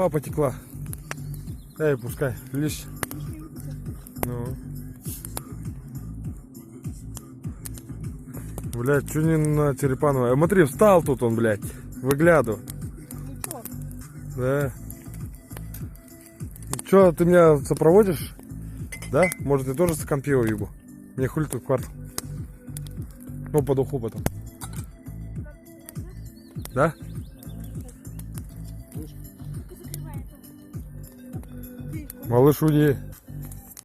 потекла. Эй, пускай, лишь. Ну. Блядь, что не на Черепановой? Смотри, встал тут он, блядь. Выглядывай. Да. Че, ты меня сопроводишь? Да? Может, я тоже стакан пива ебу? Мне хули тут квартал. Ну, по духу потом. Да? Малыш, уйди.